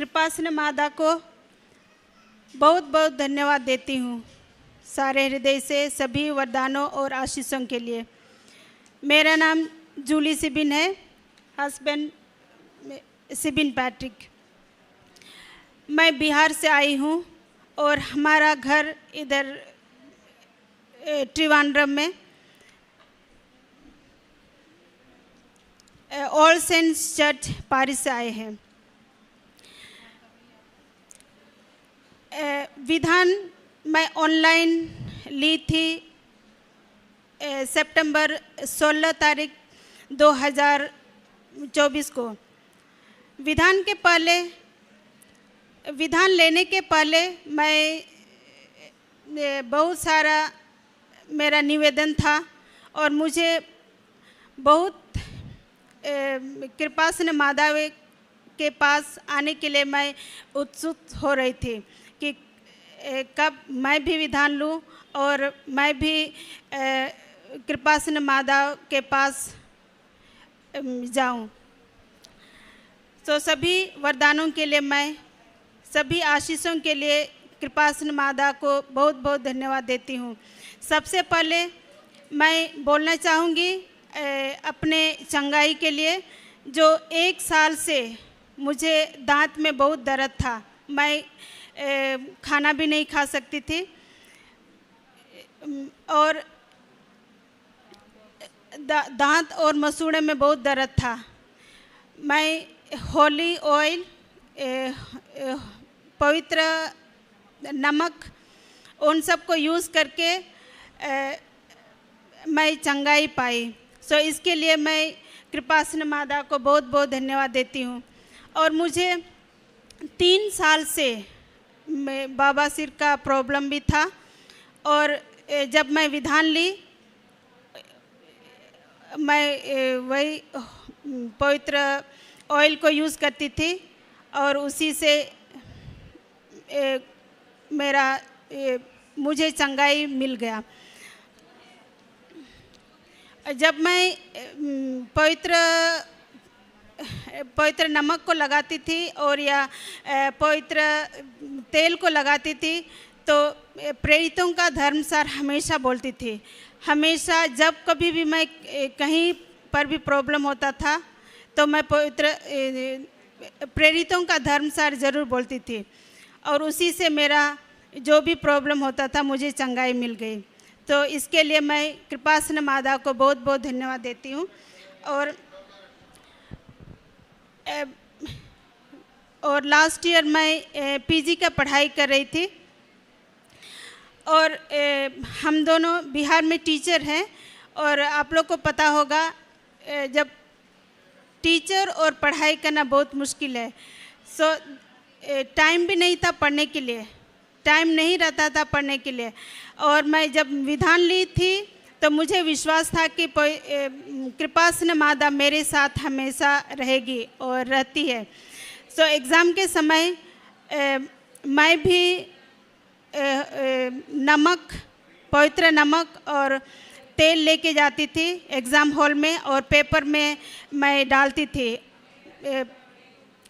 कृपासन मादा को बहुत बहुत धन्यवाद देती हूँ सारे हृदय से सभी वरदानों और आशीषों के लिए। मेरा नाम जूली सिबिन है, हस्बैंड सिबिन पैट्रिक। मैं बिहार से आई हूँ और हमारा घर इधर त्रिवांद्रम में ऑल सेंट्स चर्च पारिस से आए हैं। विधान मैं ऑनलाइन ली थी सितंबर 16 तारीख 2024 को। विधान लेने के पहले मैं बहुत सारा मेरा निवेदन था और मुझे बहुत कृपासन मादा के पास आने के लिए मैं उत्सुक हो रही थी कि कब मैं भी विधान लूं और मैं भी कृपासन मादा के पास जाऊं। तो सभी वरदानों के लिए मैं सभी आशीषों के लिए कृपासन मादा को बहुत बहुत धन्यवाद देती हूं। सबसे पहले मैं बोलना चाहूँगी अपने चंगाई के लिए। जो 1 साल से मुझे दांत में बहुत दर्द था, मैं खाना भी नहीं खा सकती थी और दांत और मसूड़े में बहुत दर्द था। मैं होली ऑयल, पवित्र नमक, उन सब को यूज़ करके मैं चंगाई पाई। सो इसके लिए मैं कृपासन मादा को बहुत बहुत धन्यवाद देती हूँ। और मुझे 3 साल से बाबा सिर का प्रॉब्लम भी था और जब मैं विधान ली मैं वही पवित्र ऑयल को यूज़ करती थी और उसी से मुझे चंगाई मिल गया। जब मैं पवित्र नमक को लगाती थी और या पवित्र तेल को लगाती थी तो प्रेरितों का धर्मसार हमेशा बोलती थी। हमेशा जब कभी भी मैं कहीं पर भी प्रॉब्लम होता था तो मैं पवित्र प्रेरितों का धर्मसार ज़रूर बोलती थी और उसी से मेरा जो भी प्रॉब्लम होता था मुझे चंगाई मिल गई। तो इसके लिए मैं कृपासन मादा को बहुत बहुत धन्यवाद देती हूँ। और लास्ट ईयर मैं पीजी का पढ़ाई कर रही थी और हम दोनों बिहार में टीचर हैं और आप लोग को पता होगा जब टीचर और पढ़ाई करना बहुत मुश्किल है। सो टाइम भी नहीं था पढ़ने के लिए, टाइम नहीं रहता था पढ़ने के लिए। और मैं जब विधान ली थी तो मुझे विश्वास था कि कृपासन मादा मेरे साथ हमेशा रहेगी और रहती है। सो एग्ज़ाम के समय मैं भी नमक, पवित्र नमक और तेल लेके जाती थी एग्ज़ाम हॉल में और पेपर में मैं डालती थी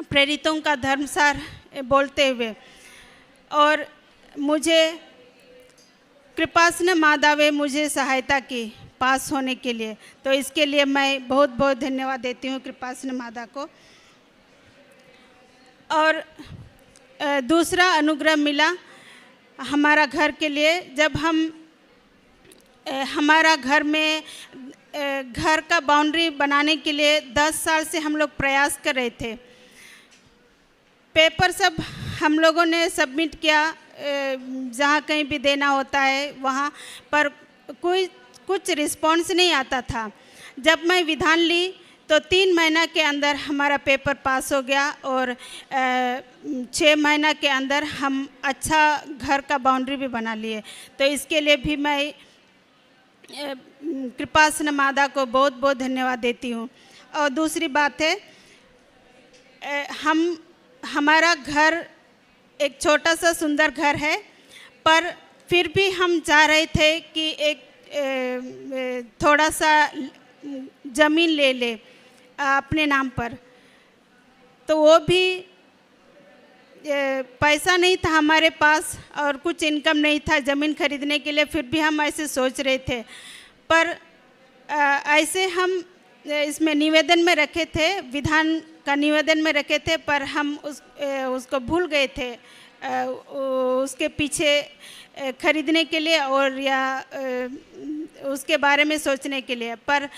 प्रेरितों का धर्मसार बोलते हुए। और मुझे कृपासन मादा वे मुझे सहायता की पास होने के लिए। तो इसके लिए मैं बहुत बहुत धन्यवाद देती हूँ कृपासन मादा को। और दूसरा अनुग्रह मिला हमारा घर के लिए। जब हम हमारा घर में घर का बाउंड्री बनाने के लिए 10 साल से हम लोग प्रयास कर रहे थे। पेपर सब हम लोगों ने सबमिट किया जहाँ कहीं भी देना होता है वहाँ पर कुछ रिस्पॉन्स नहीं आता था। जब मैं विधान ली तो 3 महीना के अंदर हमारा पेपर पास हो गया और 6 महीना के अंदर हम अच्छा घर का बाउंड्री भी बना लिए। तो इसके लिए भी मैं कृपासन मादा को बहुत बहुत धन्यवाद देती हूँ। और दूसरी बात है हमारा घर एक छोटा सा सुंदर घर है पर फिर भी हम चाह रहे थे कि एक थोड़ा सा ज़मीन ले ले अपने नाम पर। तो वो भी पैसा नहीं था हमारे पास और कुछ इनकम नहीं था ज़मीन खरीदने के लिए, फिर भी हम ऐसे सोच रहे थे। पर ऐसे हम इसमें निवेदन में रखे थे, विधान का निवेदन में रखे थे, पर हम उसको भूल गए थे उसके पीछे खरीदने के लिए और या उसके बारे में सोचने के लिए। पर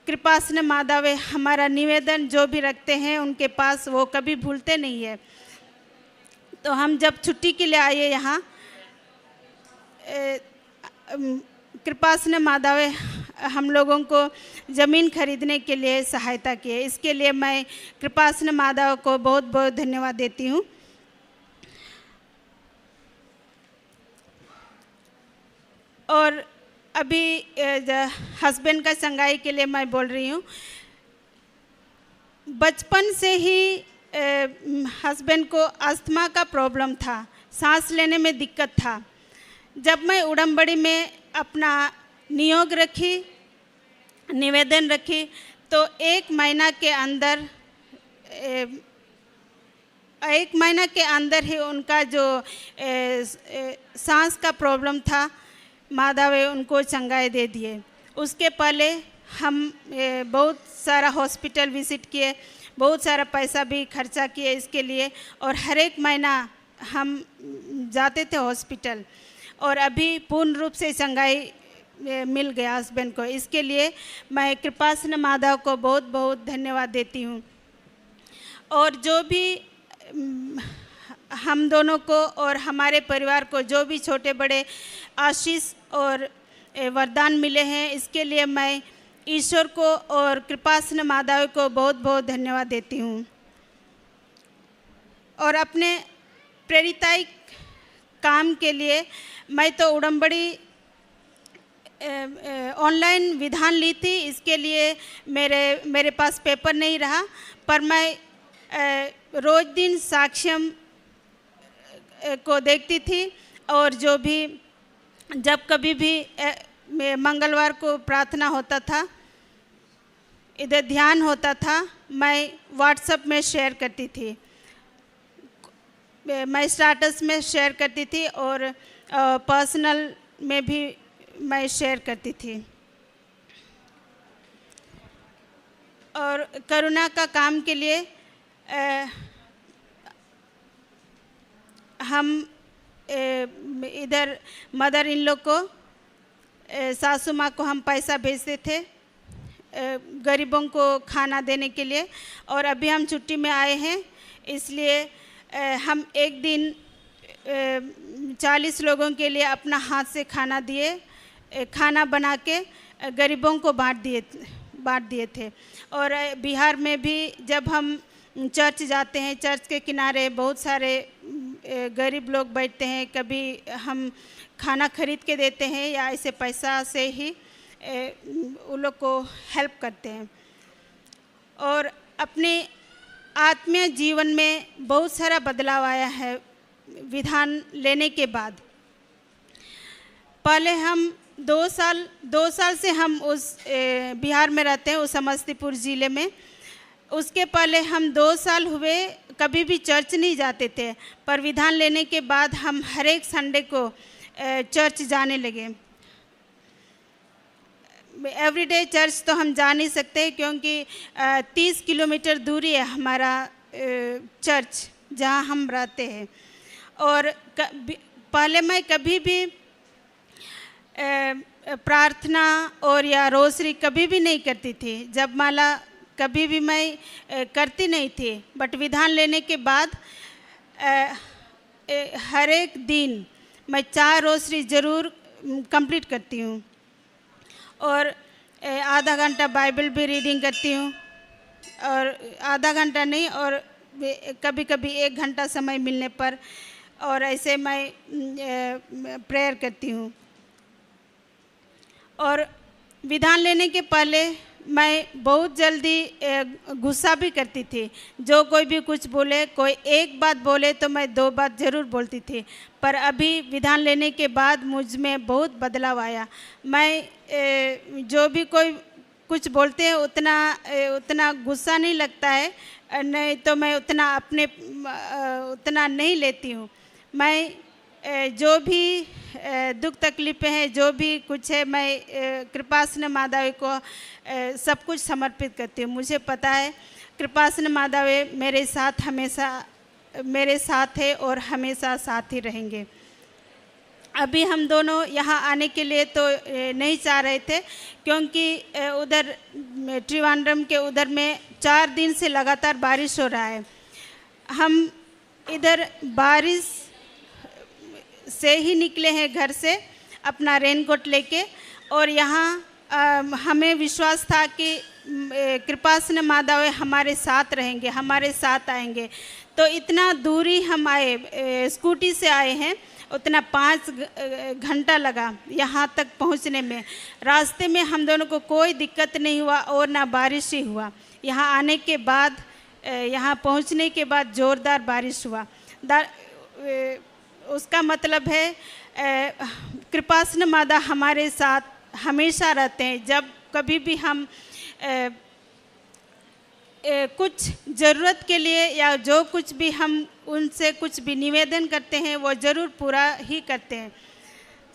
कृपासना माधव हमारा निवेदन जो भी रखते हैं उनके पास, वो कभी भूलते नहीं है। तो हम जब छुट्टी के लिए आए यहाँ, कृपासना माधव हम लोगों को ज़मीन खरीदने के लिए सहायता की है। इसके लिए मैं कृपासना माधव को बहुत बहुत धन्यवाद देती हूँ। और अभी हस्बैंड का संगाई के लिए मैं बोल रही हूँ। बचपन से ही हस्बैंड को अस्थमा का प्रॉब्लम था, सांस लेने में दिक्कत था। जब मैं उड़नबड़ी में अपना नियोग रखी, निवेदन रखी, तो एक महीना के अंदर ही उनका जो सांस का प्रॉब्लम था, माधव उनको चंगाई दे दिए। उसके पहले हम बहुत सारा हॉस्पिटल विजिट किए, बहुत सारा पैसा भी खर्चा किए इसके लिए, और हर एक महीना हम जाते थे हॉस्पिटल, और अभी पूर्ण रूप से चंगाई मिल गया हस्बैंड को। इसके लिए मैं कृपासना माधव को बहुत बहुत धन्यवाद देती हूँ। और जो भी हम दोनों को और हमारे परिवार को जो भी छोटे बड़े आशीष और वरदान मिले हैं, इसके लिए मैं ईश्वर को और कृपासना माधव को बहुत बहुत धन्यवाद देती हूँ। और अपने प्रेरिताई काम के लिए मैं तो उड़नबड़ी ऑनलाइन विधान ली थी, इसके लिए मेरे पास पेपर नहीं रहा, पर मैं रोज दिन साक्ष्यम को देखती थी। और जो भी जब कभी भी मंगलवार को प्रार्थना होता था, इधर ध्यान होता था, मैं व्हाट्सएप में शेयर करती थी, मैं स्टेटस में शेयर करती थी, और पर्सनल में भी मैं शेयर करती थी। और करुणा का काम के लिए हम इधर मदर इन लोग को, सासू माँ को हम पैसा भेजते थे गरीबों को खाना देने के लिए। और अभी हम छुट्टी में आए हैं, इसलिए हम एक दिन 40 लोगों के लिए अपना हाथ से खाना दिए, खाना बना के गरीबों को बांट दिए थे। और बिहार में भी जब हम चर्च जाते हैं, चर्च के किनारे बहुत सारे गरीब लोग बैठते हैं, कभी हम खाना खरीद के देते हैं या ऐसे पैसा से ही उन लोग को हेल्प करते हैं। और अपने आत्मीय जीवन में बहुत सारा बदलाव आया है विधान लेने के बाद। पहले हम 2 साल से हम उस बिहार में रहते हैं, उस समस्तीपुर ज़िले में। उसके पहले हम 2 साल हुए कभी भी चर्च नहीं जाते थे, पर विधान लेने के बाद हम हर एक संडे को चर्च जाने लगे। एवरीडे चर्च तो हम जा नहीं सकते, क्योंकि 30 किलोमीटर दूरी है हमारा चर्च जहाँ हम रहते हैं। और पहले मैं कभी भी प्रार्थना और या रोसरी कभी भी नहीं करती थी, जब माला कभी भी मैं करती नहीं थी। बट विधान लेने के बाद हर एक दिन मैं 4 रोसरी ज़रूर कंप्लीट करती हूँ, और आधा घंटा बाइबल भी रीडिंग करती हूँ, और आधा घंटा नहीं, और कभी कभी 1 घंटा समय मिलने पर, और ऐसे मैं प्रेयर करती हूँ। और विधान लेने के पहले मैं बहुत जल्दी गुस्सा भी करती थी। जो कोई भी कुछ बोले, कोई एक बात बोले तो मैं 2 बात ज़रूर बोलती थी। पर अभी विधान लेने के बाद मुझ में बहुत बदलाव आया। मैं जो भी कोई कुछ बोलते हैं उतना गुस्सा नहीं लगता है, नहीं तो मैं उतना नहीं लेती हूँ। मैं जो भी दुख तकलीफ़ें हैं, जो भी कुछ है, मैं कृपासन माधवी को सब कुछ समर्पित करती हूँ। मुझे पता है कृपासन माधवी मेरे साथ हमेशा मेरे साथ है और हमेशा साथ ही रहेंगे। अभी हम दोनों यहाँ आने के लिए तो नहीं चाह रहे थे, क्योंकि उधर त्रिवेंद्रम के उधर में 4 दिन से लगातार बारिश हो रहा है। हम इधर बारिश से ही निकले हैं घर से अपना रेनकोट लेके, और यहाँ हमें विश्वास था कि कृपासन माधवी हमारे साथ रहेंगे, हमारे साथ आएंगे। तो इतना दूरी हम आए, स्कूटी से आए हैं, उतना 5 घंटा लगा यहाँ तक पहुँचने में। रास्ते में हम दोनों को कोई दिक्कत नहीं हुआ और ना बारिश ही हुआ। यहाँ आने के बाद, यहाँ पहुँचने के बाद ज़ोरदार बारिश हुआ। उसका मतलब है कृपासन माता हमारे साथ हमेशा रहते हैं। जब कभी भी हम कुछ ज़रूरत के लिए या जो कुछ भी हम उनसे कुछ भी निवेदन करते हैं, वो ज़रूर पूरा ही करते हैं।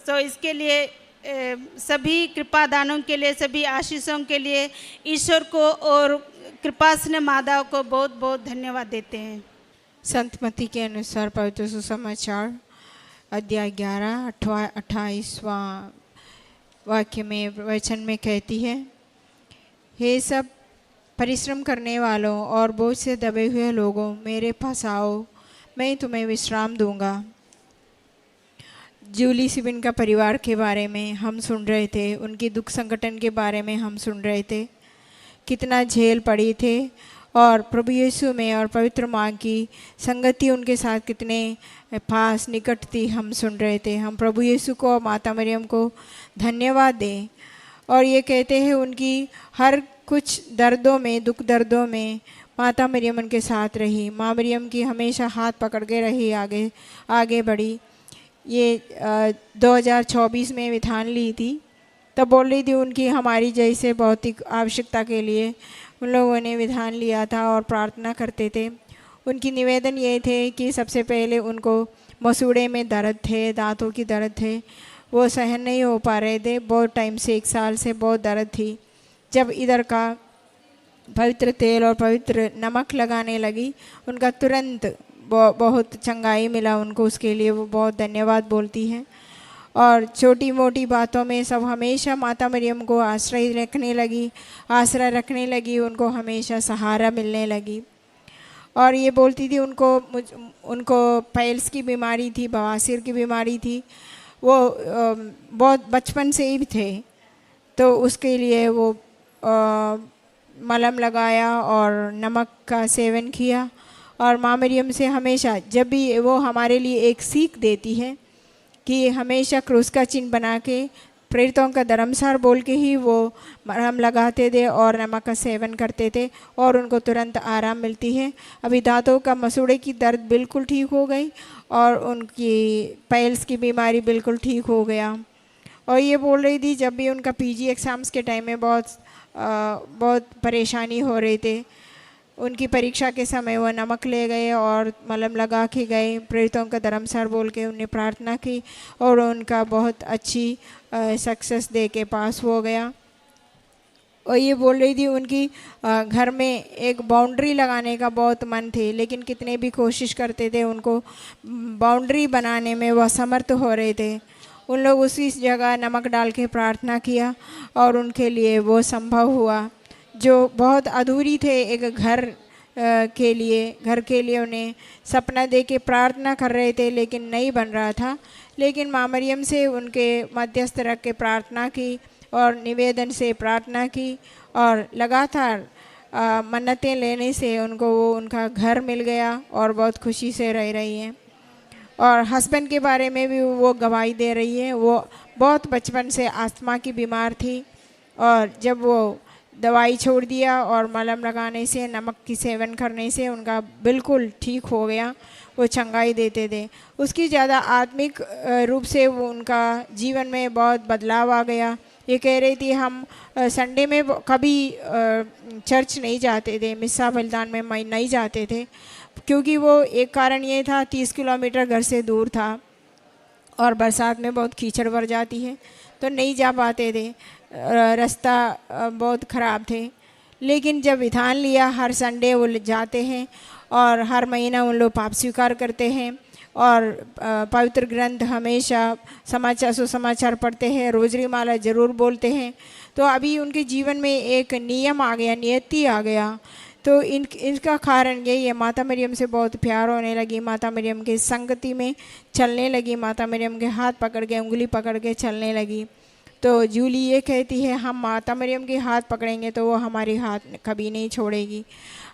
तो इसके लिए सभी कृपा दानों के लिए, सभी आशीषों के लिए ईश्वर को और कृपासन माता को बहुत बहुत धन्यवाद देते हैं। संत मत्ती के अनुसार पवित्र सुसमाचार अध्याय 11 28वां वाक्य में वचन में कहती है, हे सब परिश्रम करने वालों और बोझ से दबे हुए लोगों, मेरे पास आओ, मैं तुम्हें विश्राम दूंगा। जूली सिबिन का परिवार के बारे में हम सुन रहे थे, उनकी दुख संगठन के बारे में हम सुन रहे थे, कितना झेल पड़ी थे, और प्रभु यीशु में और पवित्र माँ की संगति उनके साथ कितने पास निकट थी, हम सुन रहे थे। हम प्रभु यीशु को और माता मरियम को धन्यवाद दें और ये कहते हैं उनकी हर कुछ दर्दों में, दुख दर्दों में माता मरियम उनके साथ रही। माँ मरियम की हमेशा हाथ पकड़ के रही, आगे बढ़ी। ये 2024 में विधान ली थी, तब बोल रही थी उनकी हमारी जैसे भौतिक आवश्यकता के लिए उन लोगों ने विधान लिया था और प्रार्थना करते थे। उनकी निवेदन ये थे कि सबसे पहले उनको मसूड़े में दर्द थे, दांतों की दर्द थे, वो सहन नहीं हो पा रहे थे, बहुत टाइम से 1 साल से बहुत दर्द थी। जब इधर का पवित्र तेल और पवित्र नमक लगाने लगी, उनका तुरंत बहुत चंगाई मिला उनको, उसके लिए वो बहुत धन्यवाद बोलती हैं। और छोटी मोटी बातों में सब हमेशा माता मरियम को आश्रय रखने लगी, उनको हमेशा सहारा मिलने लगी। और ये बोलती थी उनको पाइल्स की बीमारी थी, बवासीर की बीमारी थी, वो बहुत बचपन से ही थे, तो उसके लिए वो मलम लगाया और नमक का सेवन किया। और माँ मरियम से हमेशा, जब भी वो हमारे लिए एक सीख देती है कि हमेशा क्रूस का चिन्ह बना के प्रेरितों का धर्मसार बोल के ही वो मलहम लगाते थे और नमक का सेवन करते थे और उनको तुरंत आराम मिलती है। अभी दांतों का मसूड़े की दर्द बिल्कुल ठीक हो गई और उनकी पाइल्स की बीमारी बिल्कुल ठीक हो गया। और ये बोल रही थी जब भी उनका पीजी एग्ज़ाम्स के टाइम में बहुत परेशानी हो रही थी, उनकी परीक्षा के समय वो नमक ले गए और मलहम लगा के गए, प्रेरितों का धर्मसार बोल के उन्हें प्रार्थना की और उनका बहुत अच्छी सक्सेस दे के पास हो गया। और ये बोल रही थी उनकी घर में एक बाउंड्री लगाने का बहुत मन थे, लेकिन कितने भी कोशिश करते थे उनको बाउंड्री बनाने में वो असमर्थ हो रहे थे। उन लोग उसी जगह नमक डाल के प्रार्थना किया और उनके लिए वो संभव हुआ जो बहुत अधूरी थे। एक घर के लिए उन्हें सपना दे के प्रार्थना कर रहे थे, लेकिन नहीं बन रहा था। लेकिन माँ मरियम से उनके मध्यस्थ रख के प्रार्थना की और निवेदन से प्रार्थना की और लगातार मन्नतें लेने से उनको वो उनका घर मिल गया और बहुत खुशी से रह रही हैं। और हस्बैंड के बारे में भी वो गवाही दे रही है। वो बहुत बचपन से अस्थमा की बीमार थी और जब वो दवाई छोड़ दिया और मलहम लगाने से, नमक की सेवन करने से उनका बिल्कुल ठीक हो गया, वो चंगाई देते थे। उसकी ज़्यादा आत्मिक रूप से वो उनका जीवन में बहुत बदलाव आ गया। ये कह रही थी हम संडे में कभी चर्च नहीं जाते थे, मिस्सा बलिदान में नहीं जाते थे, क्योंकि वो एक कारण ये था 30 किलोमीटर घर से दूर था और बरसात में बहुत कीचड़ भर जाती है तो नहीं जा पाते थे, रास्ता बहुत ख़राब थे। लेकिन जब विधान लिया हर संडे वो जाते हैं और हर महीना उन लोग पाप स्वीकार करते हैं और पवित्र ग्रंथ हमेशा समाचार सुसमाचार पढ़ते हैं, रोजरी माला ज़रूर बोलते हैं। तो अभी उनके जीवन में एक नियम आ गया, नियति आ गया। तो इनका कारण यही है, माता मरियम से बहुत प्यार होने लगी, माता मरियम की संगति में चलने लगी, माता मरियम के हाथ पकड़ के उंगली पकड़ के चलने लगी। तो जूली ये कहती है हम माता मरियम के हाथ पकड़ेंगे तो वो हमारे हाथ कभी नहीं छोड़ेगी,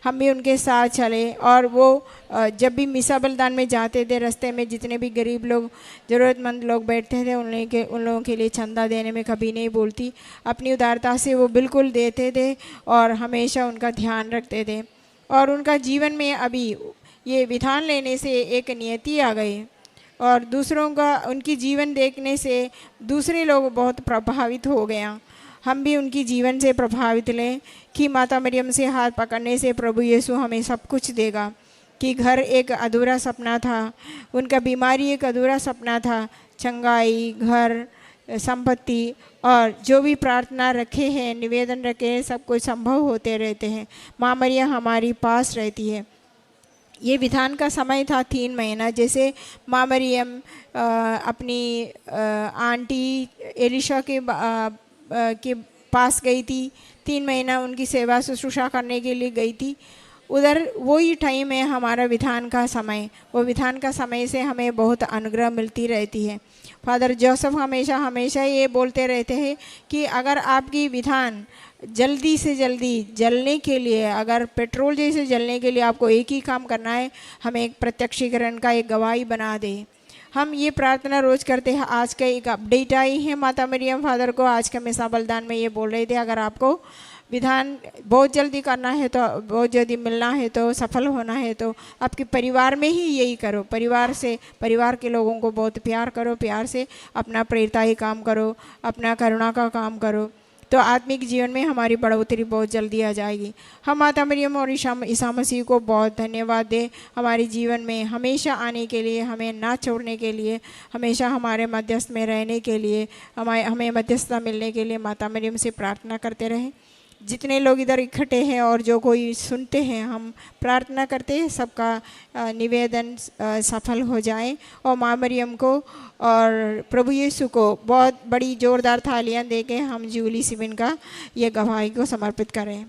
हम भी उनके साथ चले। और वो जब भी मिसा बलिदान में जाते थे रास्ते में जितने भी गरीब लोग ज़रूरतमंद लोग बैठते थे उन लोगों के लिए चंदा देने में कभी नहीं बोलती, अपनी उदारता से वो बिल्कुल देते थे और हमेशा उनका ध्यान रखते थे। और उनका जीवन में अभी ये विधान लेने से एक नियति आ गई और दूसरों का उनकी जीवन देखने से दूसरे लोग बहुत प्रभावित हो गया। हम भी उनकी जीवन से प्रभावित लें कि माता मरियम से हाथ पकड़ने से प्रभु यीशु हमें सब कुछ देगा। कि घर एक अधूरा सपना था, उनका बीमारी एक अधूरा सपना था, चंगाई, घर, संपत्ति और जो भी प्रार्थना रखे हैं, निवेदन रखे हैं, सब कुछ संभव होते रहते हैं। माँ मरियम हमारी पास रहती है। ये विधान का समय था 3 महीना। जैसे माँ मरियम अपनी आंटी एलिशा के पास गई थी, 3 महीना उनकी सेवा शुश्रूषा करने के लिए गई थी, उधर वही टाइम है हमारा विधान का समय। वो विधान का समय से हमें बहुत अनुग्रह मिलती रहती है। फादर जोसेफ हमेशा ये बोलते रहते हैं कि अगर आपकी विधान जल्दी से जल्दी जलने के लिए, अगर पेट्रोल जैसे जलने के लिए आपको एक ही काम करना है, हमें एक प्रत्यक्षीकरण का एक गवाही बना दे। हम ये प्रार्थना रोज़ करते हैं। आज का एक अपडेट आई है माता मरियम फादर को, आज का मिसा बलिदान में ये बोल रहे थे अगर आपको विधान बहुत जल्दी करना है तो, बहुत जल्दी मिलना है तो, सफल होना है तो आपके परिवार में ही यही करो। परिवार के लोगों को बहुत प्यार करो, प्यार से अपना प्रेरिताई काम करो, अपना करुणा का काम करो, तो आत्मिक जीवन में हमारी बढ़ोतरी बहुत जल्दी आ जाएगी। हम माता मरियम और ईसा मसीह को बहुत धन्यवाद दें हमारे जीवन में हमेशा आने के लिए, हमें ना छोड़ने के लिए, हमेशा हमारे मध्यस्थ में रहने के लिए, हमें मध्यस्थता मिलने के लिए माता मरियम से प्रार्थना करते रहें। जितने लोग इधर इकट्ठे हैं और जो कोई सुनते हैं, हम प्रार्थना करते हैं सबका निवेदन सफल हो जाए और माँ मरियम को और प्रभु यीशु को बहुत बड़ी ज़ोरदार थालियां देके हम जूली सिबिन का ये गवाही को समर्पित करें।